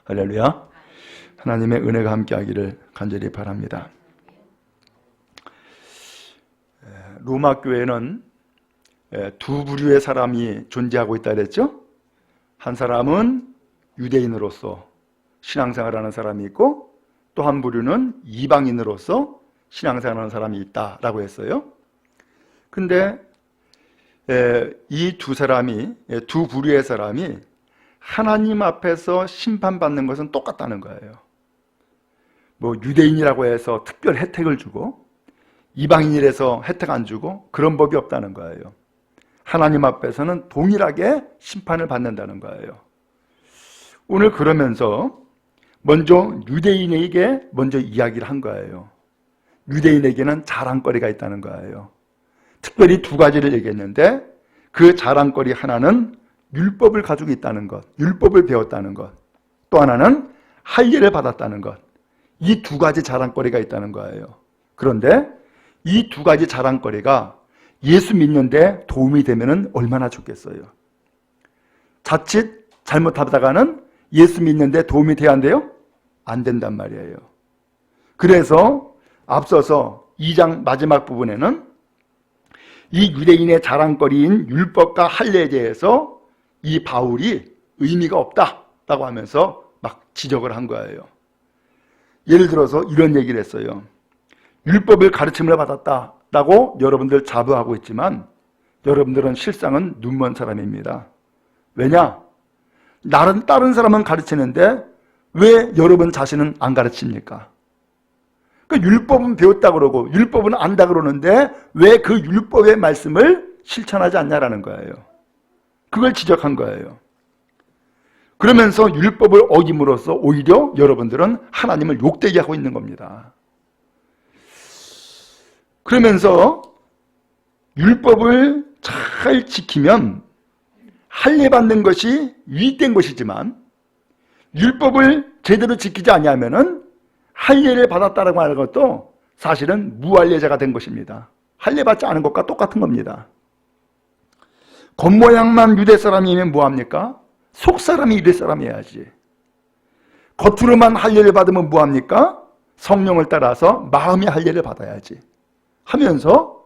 할렐루야. 하나님의 은혜가 함께하기를 간절히 바랍니다. 로마 교회는 두 부류의 사람이 존재하고 있다 그랬죠. 한 사람은 유대인으로서 신앙생활하는 사람이 있고, 또 한 부류는 이방인으로서 신앙생활하는 사람이 있다라고 했어요. 근데 이 두 사람이, 두 부류의 사람이 하나님 앞에서 심판받는 것은 똑같다는 거예요. 뭐 유대인이라고 해서 특별 혜택을 주고 이방인이라서 혜택 안 주고 그런 법이 없다는 거예요. 하나님 앞에서는 동일하게 심판을 받는다는 거예요. 오늘 그러면서 먼저 유대인에게 먼저 이야기를 한 거예요. 유대인에게는 자랑거리가 있다는 거예요. 특별히 두 가지를 얘기했는데, 그 자랑거리 하나는 율법을 가지고 있다는 것, 율법을 배웠다는 것, 또 하나는 할례를 받았다는 것. 이 두 가지 자랑거리가 있다는 거예요. 그런데 이 두 가지 자랑거리가 예수 믿는데 도움이 되면 얼마나 좋겠어요. 자칫 잘못하다가는 예수 믿는데 도움이 돼야 안 돼요? 안 된단 말이에요. 그래서 앞서서 2장 마지막 부분에는 이 유대인의 자랑거리인 율법과 할례에 대해서 이 바울이 의미가 없다라고 하면서 막 지적을 한 거예요. 예를 들어서 이런 얘기를 했어요. 율법을 가르침을 받았다라고 여러분들 자부하고 있지만 여러분들은 실상은 눈먼 사람입니다. 왜냐? 다른 사람은 가르치는데 왜 여러분 자신은 안 가르칩니까? 그러니까 율법은 배웠다 그러고 율법은 안다 그러는데 왜 그 율법의 말씀을 실천하지 않냐라는 거예요. 그걸 지적한 거예요. 그러면서 율법을 어김으로써 오히려 여러분들은 하나님을 욕되게 하고 있는 겁니다. 그러면서 율법을 잘 지키면 할례 받는 것이 유익된 것이지만 율법을 제대로 지키지 않으면은 할례를 받았다라고 하는 것도 사실은 무할례자가 된 것입니다. 할례 받지 않은 것과 똑같은 겁니다. 겉모양만 유대 사람이면 뭐합니까? 속사람이 유대 사람이어야지. 겉으로만 할례를 받으면 뭐합니까? 성령을 따라서 마음의 할례를 받아야지 하면서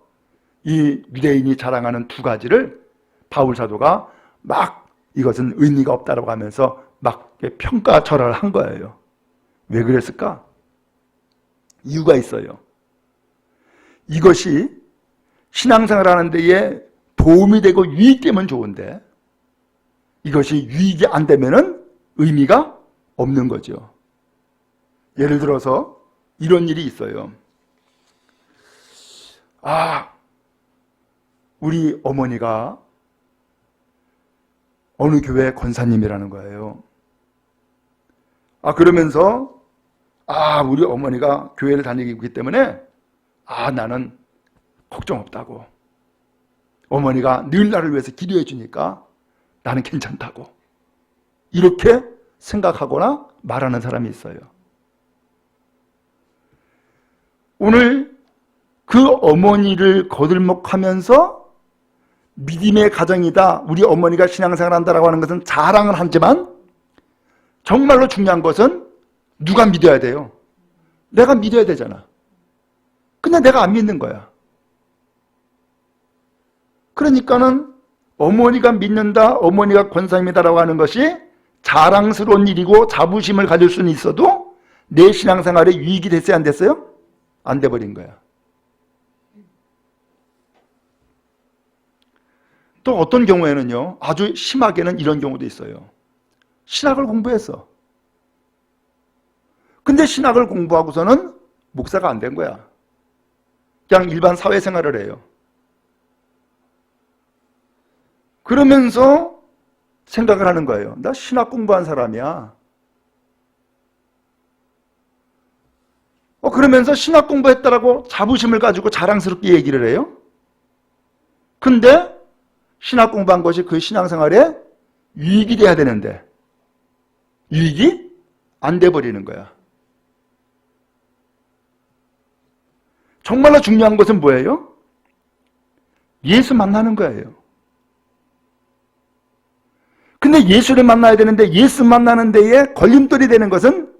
이 유대인이 자랑하는 두 가지를 바울 사도가 막 이것은 의미가 없다라고 하면서 막 평가절하를 한 거예요. 왜 그랬을까? 이유가 있어요. 이것이 신앙생활 하는 데에 도움이 되고 유익되면 좋은데 이것이 유익이 안 되면은 의미가 없는 거죠. 예를 들어서 이런 일이 있어요. 우리 어머니가 어느 교회 권사님이라는 거예요. 그러면서 우리 어머니가 교회를 다니고 있기 때문에 나는 걱정 없다고. 어머니가 늘 나를 위해서 기도해 주니까 나는 괜찮다고. 이렇게 생각하거나 말하는 사람이 있어요. 오늘 그 어머니를 거들먹하면서 믿음의 가정이다, 우리 어머니가 신앙생활 한다라고 하는 것은 자랑을 하지만 정말로 중요한 것은 누가 믿어야 돼요? 내가 믿어야 되잖아. 그냥 내가 안 믿는 거야. 그러니까는 어머니가 믿는다, 어머니가 권사님이다라고 하는 것이 자랑스러운 일이고 자부심을 가질 수는 있어도 내 신앙생활에 유익이 됐어요, 안 됐어요? 안 돼버린 거야. 또 어떤 경우에는요, 아주 심하게는 이런 경우도 있어요. 신학을 공부했어. 근데 신학을 공부하고서는 목사가 안 된 거야. 그냥 일반 사회생활을 해요. 그러면서 생각을 하는 거예요. 나 신학 공부한 사람이야. 그러면서 신학 공부했다라고 자부심을 가지고 자랑스럽게 얘기를 해요. 근데 신학 공부한 것이 그 신앙생활에 유익이 돼야 되는데 유익이 안 돼버리는 거야. 정말로 중요한 것은 뭐예요? 예수 만나는 거예요. 근데 예수를 만나야 되는데 예수 만나는 데에 걸림돌이 되는 것은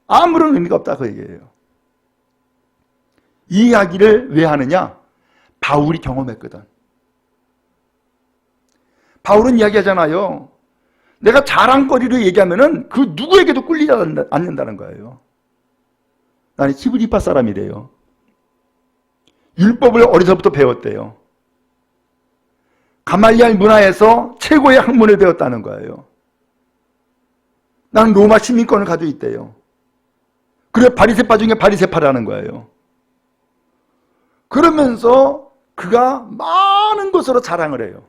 아무런 의미가 없다 그 얘기예요. 이 이야기를 왜 하느냐? 바울이 경험했거든. 바울은 이야기하잖아요. 내가 자랑거리로 얘기하면은 그 누구에게도 꿀리지 않는다는 거예요. 나는 히브리파 사람이래요. 율법을 어려서부터 배웠대요. 가말리알 문화에서 최고의 학문을 배웠다는 거예요. 나는 로마 시민권을 가지고 있대요. 그래 바리새파 중에 바리새파라는 거예요. 그러면서 그가 많은 것으로 자랑을 해요.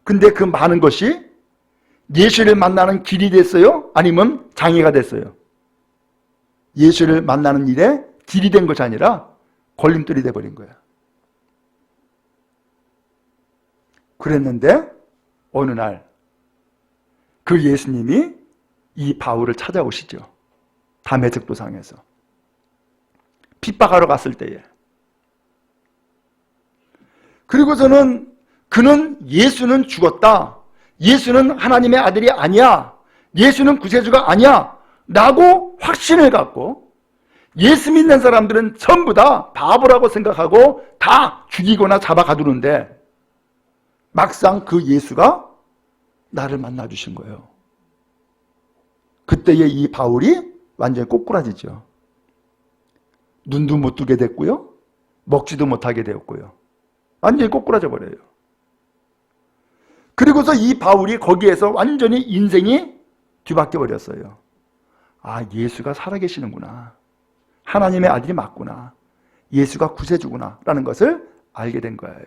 근데 그 많은 것이 예수를 만나는 길이 됐어요? 아니면 장애가 됐어요? 예수를 만나는 일에 길이 된 것이 아니라 걸림돌이 돼버린 거야. 그랬는데 어느 날 그 예수님이 이 바울을 찾아오시죠. 다메섹 도상에서 핍박하러 갔을 때에. 그리고서는 그는 예수는 죽었다. 예수는 하나님의 아들이 아니야. 예수는 구세주가 아니야. 라고 확신을 갖고 예수 믿는 사람들은 전부 다 바보라고 생각하고 다 죽이거나 잡아가두는데 막상 그 예수가 나를 만나주신 거예요. 그때의 이 바울이 완전히 꼬꾸라지죠. 눈도 못 뜨게 됐고요. 먹지도 못하게 되었고요. 완전히 꼬꾸라져 버려요. 그리고서 이 바울이 거기에서 완전히 인생이 뒤바뀌어 버렸어요. 아, 예수가 살아계시는구나. 하나님의 아들이 맞구나. 예수가 구세주구나 라는 것을 알게 된 거예요.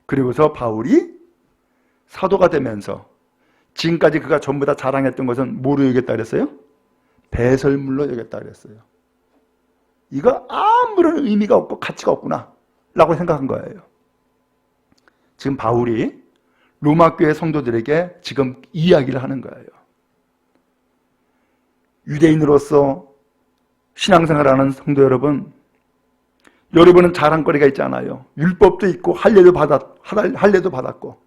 그리고서 바울이 사도가 되면서 지금까지 그가 전부 다 자랑했던 것은 뭐로 여겼다 그랬어요? 배설물로 여겼다 그랬어요. 이거 아무런 의미가 없고 가치가 없구나 라고 생각한 거예요. 지금 바울이 로마 교회 성도들에게 지금 이야기를 하는 거예요. 유대인으로서 신앙생활하는 성도 여러분, 여러분은 자랑거리가 있잖아요. 율법도 있고 할례도 받았고.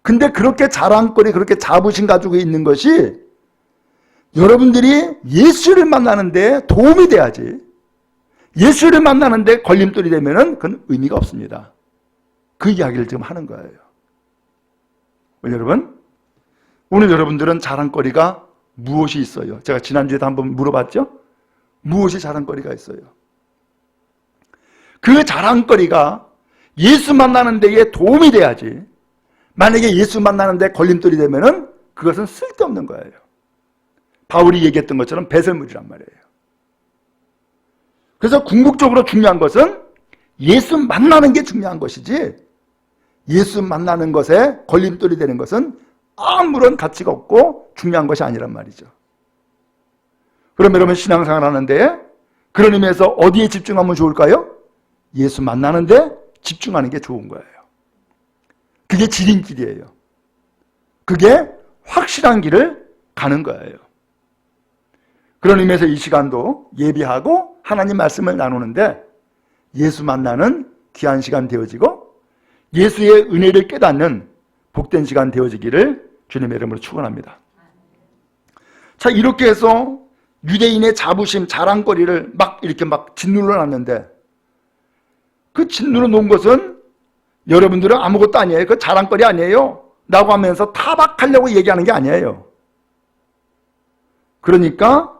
근데 그렇게 자랑거리, 그렇게 자부심 가지고 있는 것이 여러분들이 예수를 만나는데 도움이 돼야지. 예수를 만나는데 걸림돌이 되면은 그건 의미가 없습니다. 그 이야기를 지금 하는 거예요. 여러분, 오늘 여러분들은 자랑거리가 무엇이 있어요? 제가 지난주에도 한번 물어봤죠? 무엇이 자랑거리가 있어요? 그 자랑거리가 예수 만나는 데에 도움이 돼야지. 만약에 예수 만나는 데 걸림돌이 되면은 그것은 쓸데없는 거예요. 바울이 얘기했던 것처럼 배설물이란 말이에요. 그래서 궁극적으로 중요한 것은 예수 만나는 게 중요한 것이지 예수 만나는 것에 걸림돌이 되는 것은 아무런 가치가 없고 중요한 것이 아니란 말이죠. 그럼 여러분 신앙생활 하는데 그런 의미에서 어디에 집중하면 좋을까요? 예수 만나는 데 집중하는 게 좋은 거예요. 그게 지름길이에요. 그게 확실한 길을 가는 거예요. 그런 의미에서 이 시간도 예비하고 하나님 말씀을 나누는데 예수 만나는 귀한 시간 되어지고 예수의 은혜를 깨닫는 복된 시간 되어지기를 주님의 이름으로 축원합니다. 자, 이렇게 해서 유대인의 자부심, 자랑거리를 이렇게 짓눌러 놨는데 그 짓눌러 놓은 것은 여러분들은 아무것도 아니에요. 그 자랑거리 아니에요. 라고 하면서 타박하려고 얘기하는 게 아니에요. 그러니까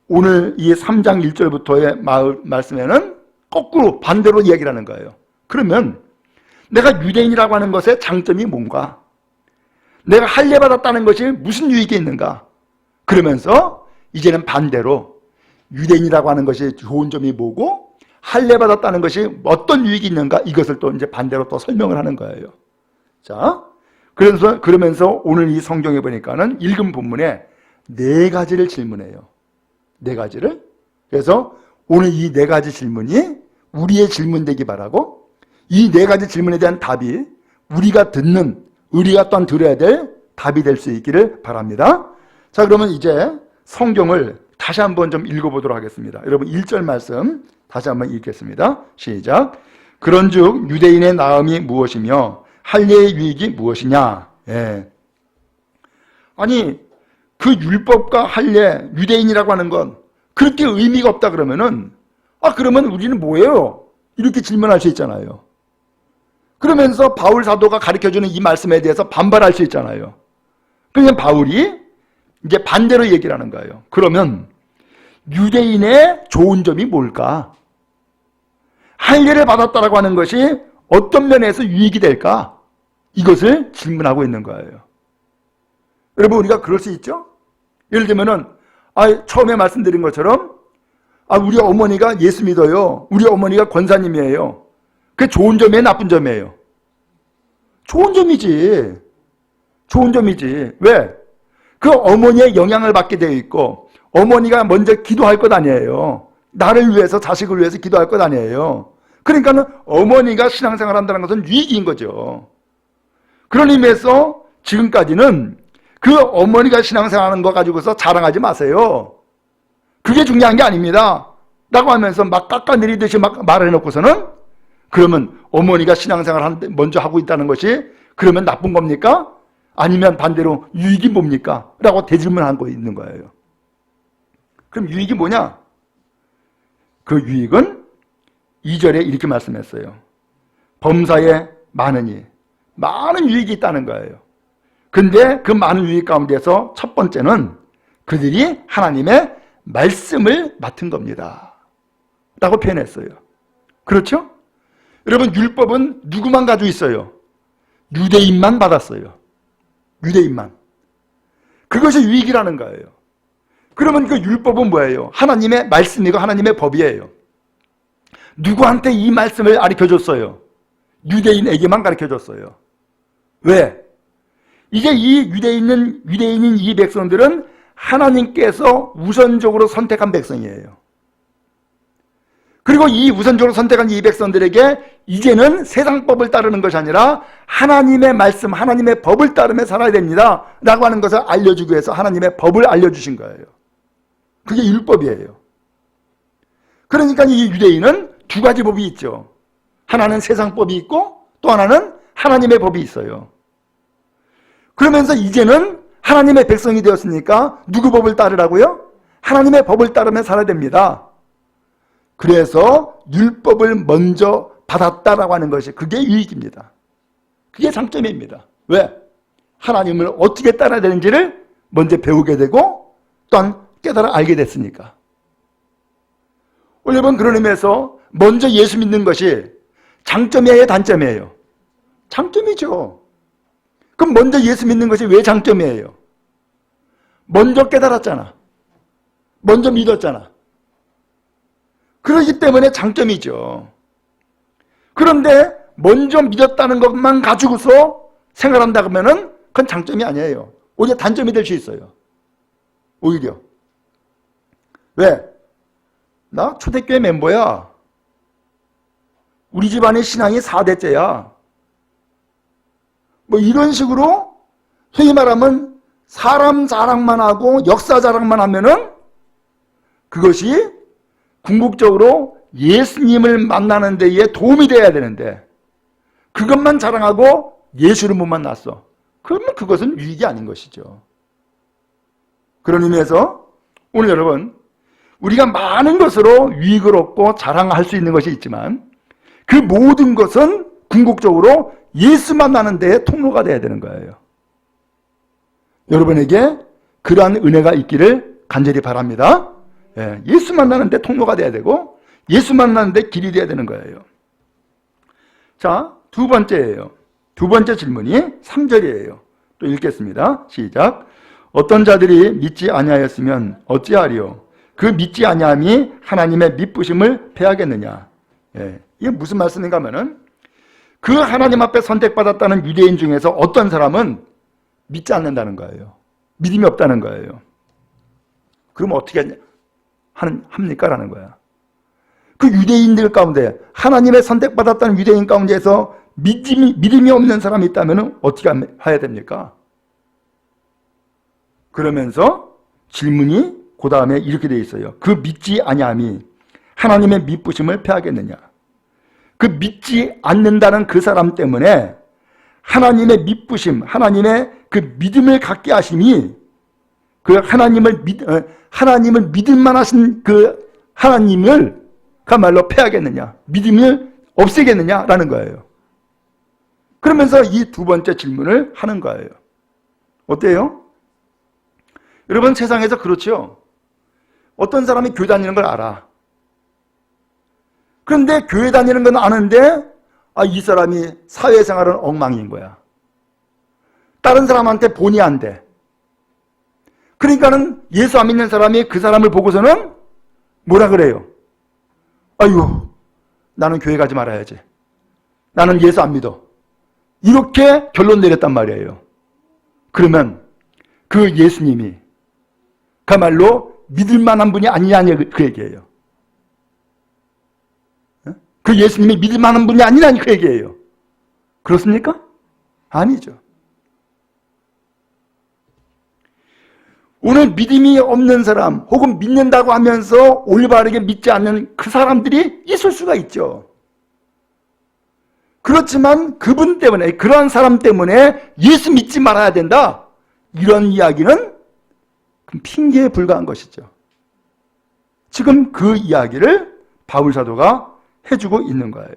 오늘 이 3장 1절부터의 말씀에는 거꾸로 반대로 이야기를 하는 거예요. 그러면 내가 유대인이라고 하는 것의 장점이 뭔가? 내가 할례 받았다는 것이 무슨 유익이 있는가? 그러면서 이제는 반대로 유대인이라고 하는 것이 좋은 점이 뭐고 할례 받았다는 것이 어떤 유익이 있는가? 이것을 또 이제 반대로 또 설명을 하는 거예요. 자, 그러면서 오늘 이 성경에 보니까는 읽은 본문에 4가지를 질문해요. 4가지를. 그래서 오늘 이 4가지 질문이 우리의 질문 되기 바라고 이 4가지 질문에 대한 답이 우리가 또한 들어야 될 답이 될 수 있기를 바랍니다. 자, 그러면 이제 성경을 다시 한번 좀 읽어보도록 하겠습니다. 여러분 1절 말씀 다시 한번 읽겠습니다. 시작. 그런즉 유대인의 나음이 무엇이며 할례의 유익이 무엇이냐. 예. 아니 그 율법과 할례, 유대인이라고 하는 건 그렇게 의미가 없다 그러면은 그러면 우리는 뭐예요? 이렇게 질문할 수 있잖아요. 그러면서 바울 사도가 가르쳐주는 이 말씀에 대해서 반발할 수 있잖아요. 그러면 바울이 이제 반대로 얘기를 하는 거예요. 그러면 유대인의 좋은 점이 뭘까? 할례를 받았다라고 하는 것이 어떤 면에서 유익이 될까? 이것을 질문하고 있는 거예요. 여러분 우리가 그럴 수 있죠? 예를 들면은 처음에 말씀드린 것처럼 우리 어머니가 예수 믿어요. 우리 어머니가 권사님이에요. 그게 좋은 점이에요? 나쁜 점이에요? 좋은 점이지. 좋은 점이지. 왜? 그 어머니의 영향을 받게 되어 있고 어머니가 먼저 기도할 것 아니에요. 나를 위해서 자식을 위해서 기도할 것 아니에요. 그러니까는 어머니가 신앙생활 한다는 것은 유익인 거죠. 그런 의미에서 지금까지는 그 어머니가 신앙생활하는 거 가지고서 자랑하지 마세요. 그게 중요한 게 아닙니다. 라고 하면서 막 깎아내리듯이 막 말을 해놓고서는 그러면 어머니가 신앙생활 먼저 하고 있다는 것이 그러면 나쁜 겁니까? 아니면 반대로 유익이 뭡니까? 라고 대질문한 거 있는 거예요. 그럼 유익이 뭐냐? 그 유익은 2절에 이렇게 말씀했어요. 범사에 많으니 많은 유익이 있다는 거예요. 근데 그 많은 유익 가운데서 첫 번째는 그들이 하나님의 말씀을 맡은 겁니다. 라고 표현했어요. 그렇죠? 여러분 율법은 누구만 가지고 있어요? 유대인만 받았어요. 유대인만. 그것이 유익이라는 거예요. 그러면 그 율법은 뭐예요? 하나님의 말씀이고 하나님의 법이에요. 누구한테 이 말씀을 가르쳐줬어요? 유대인에게만 가르쳐줬어요. 왜? 이제 이 유대인인 이 백성들은 하나님께서 우선적으로 선택한 백성이에요. 그리고 이 우선적으로 선택한 이 백성들에게 이제는 세상법을 따르는 것이 아니라 하나님의 말씀, 하나님의 법을 따르며 살아야 됩니다 라고 하는 것을 알려주기 위해서 하나님의 법을 알려주신 거예요. 그게 율법이에요. 그러니까 이 유대인은 두 가지 법이 있죠. 하나는 세상법이 있고 또 하나는 하나님의 법이 있어요. 그러면서 이제는 하나님의 백성이 되었으니까 누구 법을 따르라고요? 하나님의 법을 따르며 살아야 됩니다. 그래서 율법을 먼저 받았다라고 하는 것이 그게 유익입니다. 그게 장점입니다. 왜? 하나님을 어떻게 따라야 되는지를 먼저 배우게 되고 또한 깨달아 알게 됐으니까. 여러분 그런 의미에서 먼저 예수 믿는 것이 장점이에요? 단점이에요? 장점이죠. 그럼 먼저 예수 믿는 것이 왜 장점이에요? 먼저 깨달았잖아. 먼저 믿었잖아. 그렇기 때문에 장점이죠. 그런데 먼저 믿었다는 것만 가지고서 생활한다 그러면은 그건 장점이 아니에요. 오히려 단점이 될 수 있어요. 오히려. 왜? 나 초대교회 멤버야. 우리 집안의 신앙이 4대째야. 뭐 이런 식으로 소위 말하면 사람 자랑만 하고 역사 자랑만 하면은 그것이 궁극적으로 예수님을 만나는 데에 도움이 돼야 되는데 그것만 자랑하고 예수를 못 만났어. 그러면 그것은 유익이 아닌 것이죠. 그런 의미에서 오늘 여러분 우리가 많은 것으로 유익을 얻고 자랑할 수 있는 것이 있지만 그 모든 것은 궁극적으로 예수 만나는 데에 통로가 돼야 되는 거예요. 여러분에게 그러한 은혜가 있기를 간절히 바랍니다. 예수 만나는 데 통로가 돼야 되고 예수 만나는 데 길이 돼야 되는 거예요. 자, 두 번째예요. 두 번째 질문이 3절이에요. 또 읽겠습니다. 시작. 어떤 자들이 믿지 아니하였으면 어찌하리요? 그 믿지 아니함이 하나님의 미쁘심을 패하겠느냐? 이게 무슨 말씀인가 하면은 그 하나님 앞에 선택받았다는 유대인 중에서 어떤 사람은 믿지 않는다는 거예요. 믿음이 없다는 거예요. 그럼 어떻게 합니까? 라는 거야. 그 유대인들 가운데 하나님의 선택받았다는 유대인 가운데에서 믿음이 없는 사람이 있다면 어떻게 해야 됩니까? 그러면서 질문이 그 다음에 이렇게 되어 있어요. 그 믿지 아니함이 하나님의 미쁘심을 패하겠느냐. 그 믿지 않는다는 그 사람 때문에 하나님의 미쁘심, 하나님의 그 믿음을 갖게 하심이 그 하나님을 믿을 만하신 그 하나님을 그야말로 패하겠느냐, 믿음을 없애겠느냐라는 거예요. 그러면서 이 두 번째 질문을 하는 거예요. 어때요? 여러분, 세상에서 그렇죠. 어떤 사람이 교회 다니는 걸 알아. 그런데 교회 다니는 건 아는데 이 사람이 사회생활은 엉망인 거야. 다른 사람한테 본의 안 돼. 그러니까는 예수 안 믿는 사람이 그 사람을 보고서는 뭐라 그래요? 아유, 나는 교회 가지 말아야지. 나는 예수 안 믿어. 이렇게 결론 내렸단 말이에요. 그러면 그 예수님이 그야말로 믿을 만한 분이 아니냐 그 얘기예요. 그 예수님이 믿을 만한 분이 아니라니 그 얘기예요. 그렇습니까? 아니죠. 오늘 믿음이 없는 사람 혹은 믿는다고 하면서 올바르게 믿지 않는 그 사람들이 있을 수가 있죠. 그렇지만 그분 때문에, 그러한 사람 때문에 예수 믿지 말아야 된다, 이런 이야기는 핑계에 불과한 것이죠. 지금 그 이야기를 바울 사도가 해주고 있는 거예요.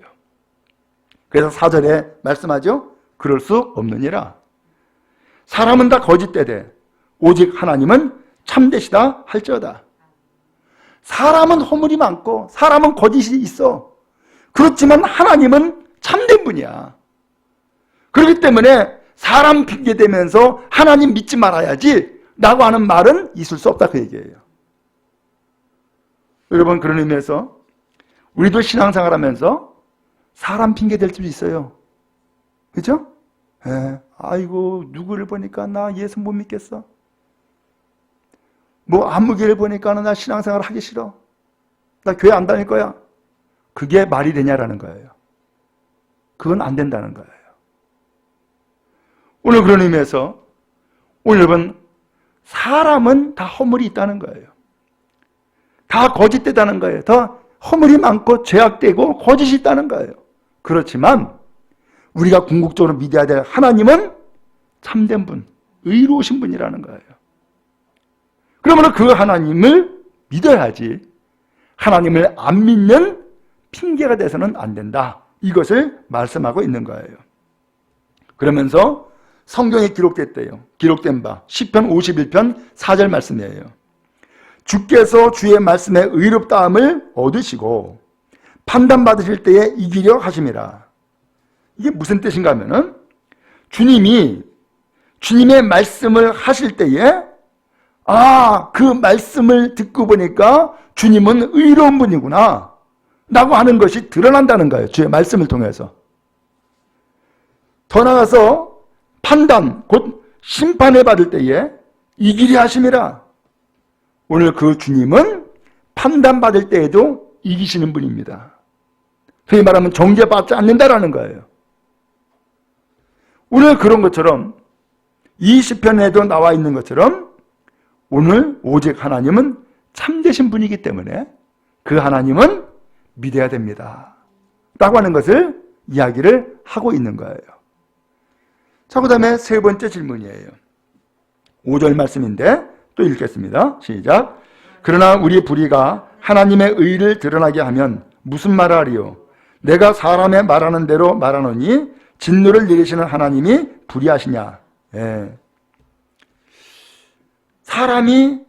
그래서 4절에 말씀하죠. 그럴 수 없느니라. 사람은 다 거짓되되 오직 하나님은 참되시다 할지어다. 사람은 허물이 많고 사람은 거짓이 있어. 그렇지만 하나님은 참된 분이야. 그렇기 때문에 사람 핑계대면서 하나님 믿지 말아야지 라고 하는 말은 있을 수 없다 그 얘기예요. 여러분, 그런 의미에서 우리도 신앙생활하면서 사람 핑계댈 수도 있어요. 그죠? 아이고, 누구를 보니까 나 예수 못 믿겠어. 뭐 안무개를 보니까 나 신앙생활 하기 싫어. 나 교회 안 다닐 거야. 그게 말이 되냐라는 거예요. 그건 안 된다는 거예요. 오늘 그런 의미에서 오늘 여러분, 사람은 다 허물이 있다는 거예요. 다 거짓되다는 거예요. 다 허물이 많고 죄악되고 거짓이 있다는 거예요. 그렇지만 우리가 궁극적으로 믿어야 될 하나님은 참된 분, 의로우신 분이라는 거예요. 그러면 그 하나님을 믿어야지 하나님을 안 믿는 핑계가 돼서는 안 된다, 이것을 말씀하고 있는 거예요. 그러면서 성경에 기록된 바 시편 51편 4절 말씀이에요. 주께서 주의 말씀에 의롭다함을 얻으시고 판단받으실 때에 이기려 하심이라. 이게 무슨 뜻인가 하면은 주님이 주님의 말씀을 하실 때에 그 말씀을 듣고 보니까 주님은 의로운 분이구나 라고 하는 것이 드러난다는 거예요. 주의 말씀을 통해서. 더 나아가서 판단, 곧 심판을 받을 때에 이기려 하심이라. 오늘 그 주님은 판단받을 때에도 이기시는 분입니다. 소위 말하면 정죄받지 않는다라는 거예요. 오늘 그런 것처럼 이 시편에도 나와 있는 것처럼 오늘 오직 하나님은 참되신 분이기 때문에 그 하나님은 믿어야 됩니다 라고 하는 것을 이야기를 하고 있는 거예요. 자, 그 다음에 세 번째 질문이에요. 5절 말씀인데 또 읽겠습니다. 시작. 그러나 우리 불의가 하나님의 의를 드러나게 하면 무슨 말을 하리요? 내가 사람의 말하는 대로 말하노니 진노를 내리시는 하나님이 불의하시냐. 사람이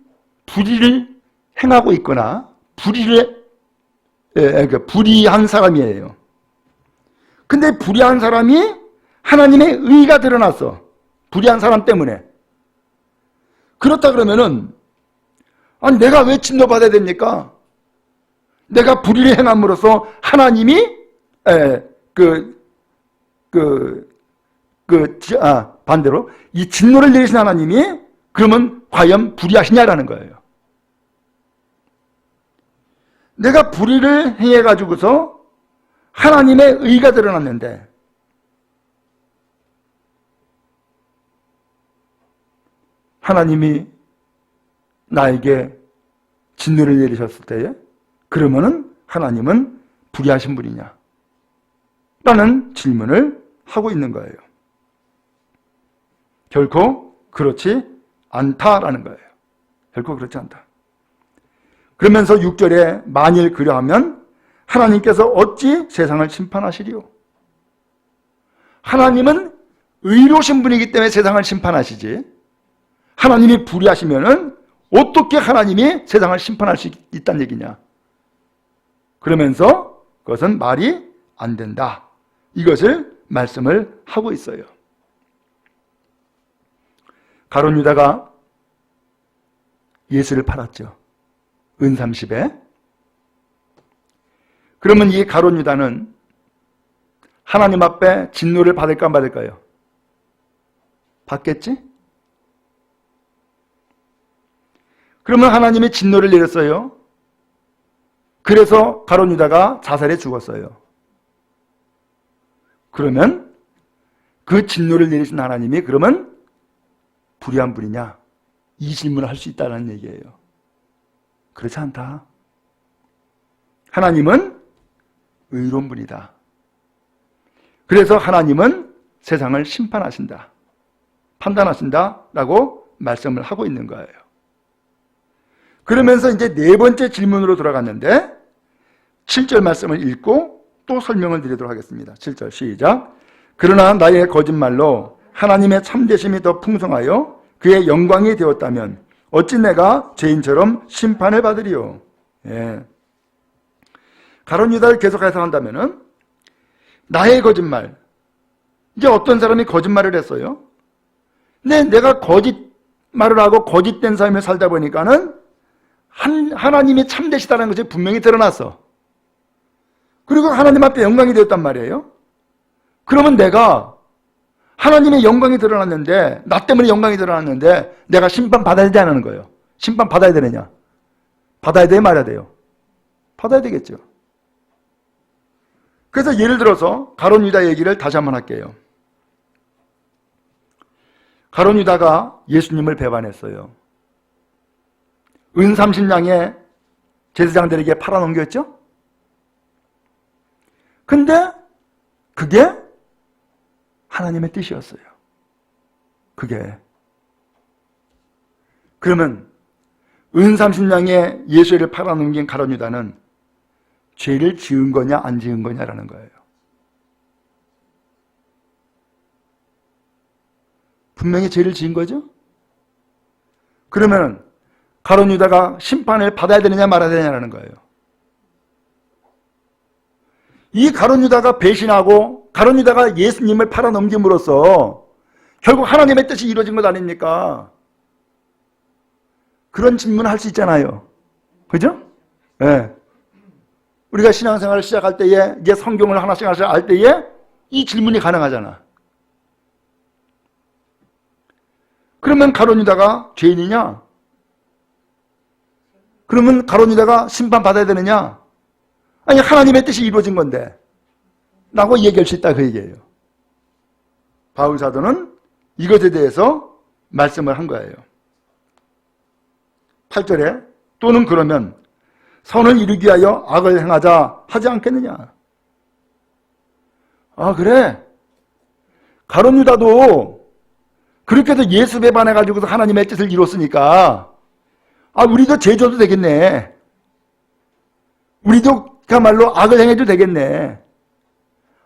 불의를 행하고 있거나 불의한 사람이에요. 근데 불의한 사람이 하나님의 의가 드러났어. 불의한 사람 때문에. 그렇다 그러면은 내가 왜 진노받아야 됩니까? 내가 불의를 행함으로써 하나님이 반대로 이 진노를 내리신 하나님이 그러면 과연 불의하시냐라는 거예요. 내가 불의를 행해가지고서 하나님의 의가 드러났는데 하나님이 나에게 진노를 내리셨을 때에 그러면은 하나님은 불의하신 분이냐? 라는 질문을 하고 있는 거예요. 결코 그렇지 않다라는 거예요. 결코 그렇지 않다. 그러면서 6절에 만일 그러하면 하나님께서 어찌 세상을 심판하시리요? 하나님은 의로우신 분이기 때문에 세상을 심판하시지, 하나님이 불의하시면은 어떻게 하나님이 세상을 심판할 수 있다는 얘기냐? 그러면서 그것은 말이 안 된다. 이것을 말씀을 하고 있어요. 가룟 유다가 예수를 팔았죠. 은 30에. 그러면 이 가룟 유다는 하나님 앞에 진노를 받을까 안 받을까요? 받겠지? 그러면 하나님이 진노를 내렸어요. 그래서 가룟 유다가 자살해 죽었어요. 그러면 그 진노를 내리신 하나님이 그러면 불의한 분이냐? 이 질문을 할 수 있다는 얘기예요. 그렇지 않다. 하나님은 의로운 분이다. 그래서 하나님은 세상을 심판하신다, 판단하신다라고 말씀을 하고 있는 거예요. 그러면서 이제 네 번째 질문으로 돌아갔는데 7절 말씀을 읽고 또 설명을 드리도록 하겠습니다. 7절 시작. 그러나 나의 거짓말로 하나님의 참되심이 더 풍성하여 그의 영광이 되었다면 어찌 내가 죄인처럼 심판을 받으리요? 예. 가룟 유다를 계속해서 한다면은 나의 거짓말. 이제 어떤 사람이 거짓말을 했어요? 내가 거짓말을 하고 거짓된 삶을 살다 보니까는 하나님이 참되시다는 것이 분명히 드러났어. 그리고 하나님 앞에 영광이 되었단 말이에요. 그러면 내가 하나님의 영광이 드러났는데, 나 때문에 영광이 드러났는데 내가 심판 받아야 되지 않는 거예요. 심판 받아야 되느냐? 받아야 돼, 말아야 돼요? 받아야 되겠죠. 그래서 예를 들어서 가룟 유다 얘기를 다시 한번 할게요. 가룟 유다가 예수님을 배반했어요. 은 30냥에 제사장들에게 팔아넘겼죠? 근데 그게 하나님의 뜻이었어요. 그게. 그러면 은 30냥에 예수를 팔아넘긴 가룟 유다는 죄를 지은 거냐 안 지은 거냐라는 거예요. 분명히 죄를 지은 거죠? 그러면 가룟 유다가 심판을 받아야 되느냐 말아야 되느냐라는 거예요. 이 가룟 유다가 배신하고 가룟 유다가 예수님을 팔아넘김으로써 결국 하나님의 뜻이 이루어진 것 아닙니까? 그런 질문을 할 수 있잖아요. 그죠? 네. 우리가 신앙생활을 시작할 때에, 이제 성경을 하나씩 알 때에 이 질문이 가능하잖아. 그러면 가룟 유다가 죄인이냐? 그러면 가룟 유다가 심판받아야 되느냐? 아니, 하나님의 뜻이 이루어진 건데 라고 얘기할 수 있다, 그 얘기예요. 바울 사도는 이것에 대해서 말씀을 한 거예요. 8절에 또는 그러면 선을 이루기 위하여 악을 행하자 하지 않겠느냐? 아, 그래. 가룟 유다도 그렇게 해서 예수 배반해가지고서 하나님의 뜻을 이뤘으니까, 아, 우리도 죄 져도 되겠네. 우리도 그야말로 악을 행해도 되겠네.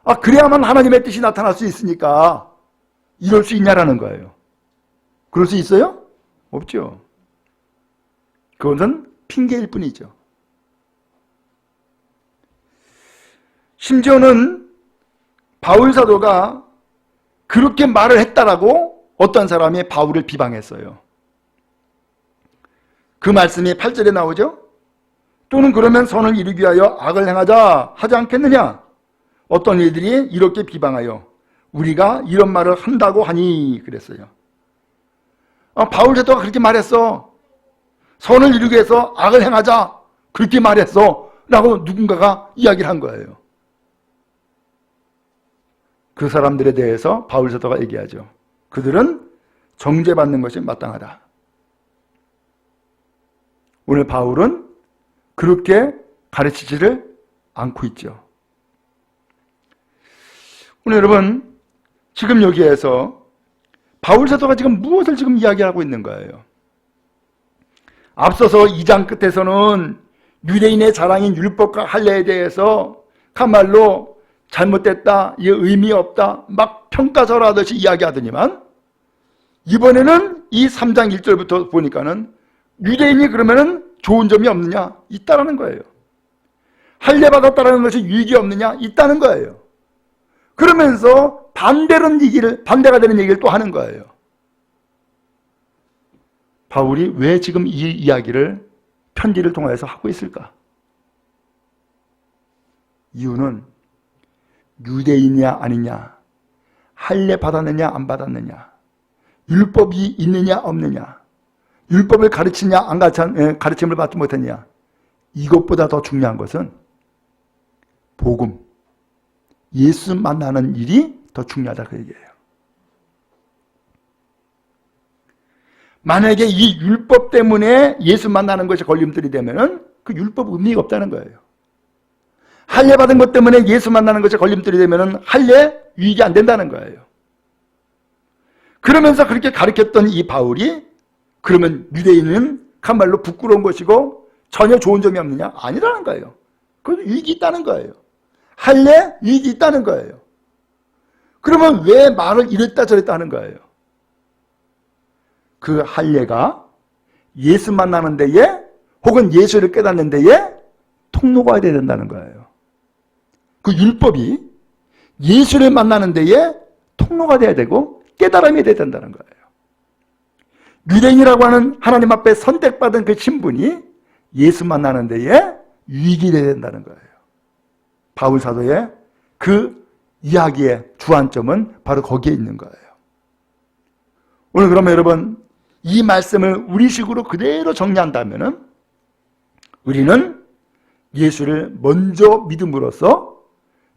아, 그래야만 하나님의 뜻이 나타날 수 있으니까 이럴 수 있냐라는 거예요. 그럴 수 있어요? 없죠. 그것은 핑계일 뿐이죠. 심지어는 바울 사도가 그렇게 말을 했다라고 어떤 사람이 바울을 비방했어요. 그 말씀이 8절에 나오죠. 또는 그러면 선을 이루기 위하여 악을 행하자 하지 않겠느냐? 어떤 이들이 이렇게 비방하여 우리가 이런 말을 한다고 하니 그랬어요. 바울 사도가 그렇게 말했어. 선을 이루기 위해서 악을 행하자 그렇게 말했어 라고 누군가가 이야기를 한 거예요. 그 사람들에 대해서 바울 사도가 얘기하죠. 그들은 정죄받는 것이 마땅하다. 오늘 바울은 그렇게 가르치지를 않고 있죠. 오늘 여러분, 지금 여기에서 바울 사도가 지금 무엇을 지금 이야기하고 있는 거예요? 앞서서 2장 끝에서는 유대인의 자랑인 율법과 할례에 대해서 참말로 잘못됐다, 이게 의미 없다, 막 평가절하듯이 이야기하더니만 이번에는 이 3장 1절부터 보니까는 유대인이 그러면은 좋은 점이 없느냐? 있다라는 거예요. 할례 받았다라는 것이 유익이 없느냐? 있다는 거예요. 그러면서 반대가 되는 얘기를 또 하는 거예요. 바울이 왜 지금 이 이야기를 편지를 통해서 하고 있을까? 이유는 유대인이냐 아니냐, 할례 받았느냐 안 받았느냐, 율법이 있느냐 없느냐, 율법을 가르치냐 안 가르침을 받지 못했냐, 이것보다 더 중요한 것은 복음, 예수 만나는 일이 더 중요하다 그 얘기예요. 만약에 이 율법 때문에 예수 만나는 것이 걸림돌이 되면은 그 율법 의미가 없다는 거예요. 할례 받은 것 때문에 예수 만나는 것이 걸림돌이 되면은 할례 유익이 안 된다는 거예요. 그러면서 그렇게 가르쳤던 이 바울이 그러면 유대인은 참말로 부끄러운 것이고 전혀 좋은 점이 없느냐? 아니라는 거예요. 그래도 유익이 있다는 거예요. 할례 유익이 있다는 거예요. 그러면 왜 말을 이랬다 저랬다 하는 거예요? 그 할례가 예수 만나는 데에 혹은 예수를 깨닫는 데에 통로가 돼야 된다는 거예요. 그 율법이 예수를 만나는 데에 통로가 돼야 되고 깨달음이 돼야 된다는 거예요. 유대인이라고 하는 하나님 앞에 선택받은 그 신분이 예수 만나는 데에 유익이 돼야 된다는 거예요. 바울 사도의 그 이야기의 주안점은 바로 거기에 있는 거예요. 오늘 그러면 여러분 이 말씀을 우리식으로 그대로 정리한다면 우리는 예수를 먼저 믿음으로써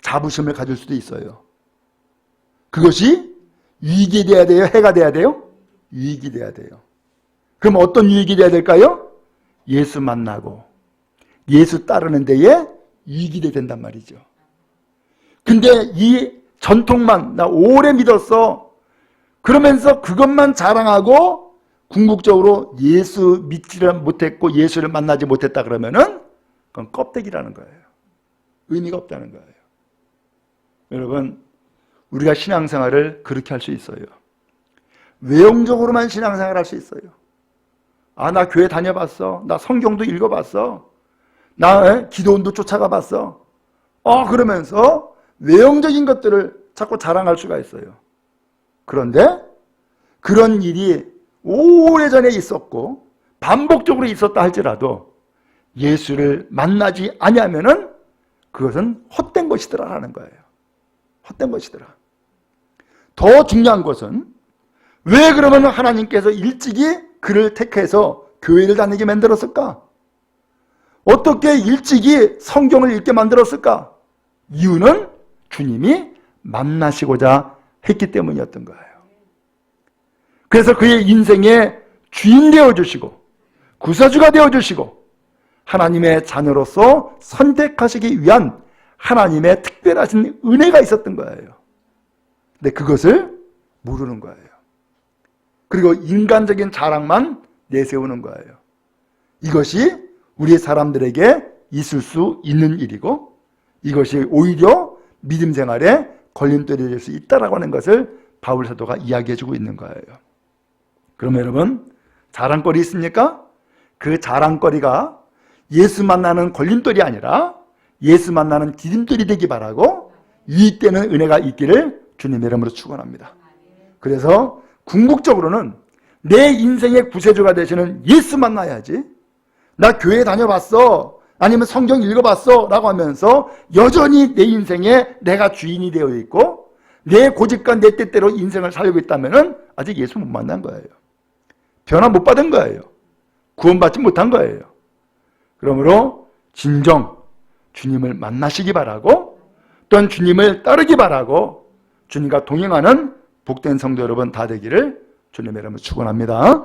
자부심을 가질 수도 있어요. 그것이 유익이 돼야 돼요? 해가 돼야 돼요? 유익이 돼야 돼요. 그럼 어떤 유익이 돼야 될까요? 예수 만나고 예수 따르는 데에 유익이 돼야 된단 말이죠. 근데 이 전통만 나 오래 믿었어 그러면서 그것만 자랑하고 궁극적으로 예수 믿지를 못했고 예수를 만나지 못했다 그러면은 그건 껍데기라는 거예요. 의미가 없다는 거예요. 여러분 우리가 신앙생활을 그렇게 할 수 있어요. 외형적으로만 신앙생활을 할 수 있어요. 나 교회 다녀봤어. 나 성경도 읽어봤어. 나 기도원도 쫓아가 봤어. 그러면서 외형적인 것들을 자꾸 자랑할 수가 있어요. 그런데 그런 일이 오래전에 있었고 반복적으로 있었다 할지라도 예수를 만나지 아니하면은 그것은 헛된 것이더라라는 거예요. 헛된 것이더라. 더 중요한 것은 왜 그러면 하나님께서 일찍이 그를 택해서 교회를 다니게 만들었을까? 어떻게 일찍이 성경을 읽게 만들었을까? 이유는 주님이 만나시고자 했기 때문이었던 거예요. 그래서 그의 인생의 주인 되어주시고 구세주가 되어주시고 하나님의 자녀로서 선택하시기 위한 하나님의 특별하신 은혜가 있었던 거예요. 근데 그것을 모르는 거예요. 그리고 인간적인 자랑만 내세우는 거예요. 이것이 우리 사람들에게 있을 수 있는 일이고 이것이 오히려 믿음 생활에 걸림돌이 될 수 있다라고 하는 것을 바울 사도가 이야기해주고 있는 거예요. 그러면 여러분 자랑거리 있습니까? 그 자랑거리가 예수 만나는 걸림돌이 아니라 예수 만나는 디딤돌이 되기 바라고 유익되는 은혜가 있기를 주님의 이름으로 축원합니다. 그래서 궁극적으로는 내 인생의 구세주가 되시는 예수 만나야지 나 교회 다녀봤어 아니면 성경 읽어봤어 라고 하면서 여전히 내 인생에 내가 주인이 되어 있고 내 고집과 내 뜻대로 인생을 살고 있다면 아직 예수 못 만난 거예요. 변화 못 받은 거예요. 구원받지 못한 거예요. 그러므로 진정 주님을 만나시기 바라고 또한 주님을 따르기 바라고 주님과 동행하는 복된 성도 여러분 다 되기를 주님의 이름으로 축원합니다.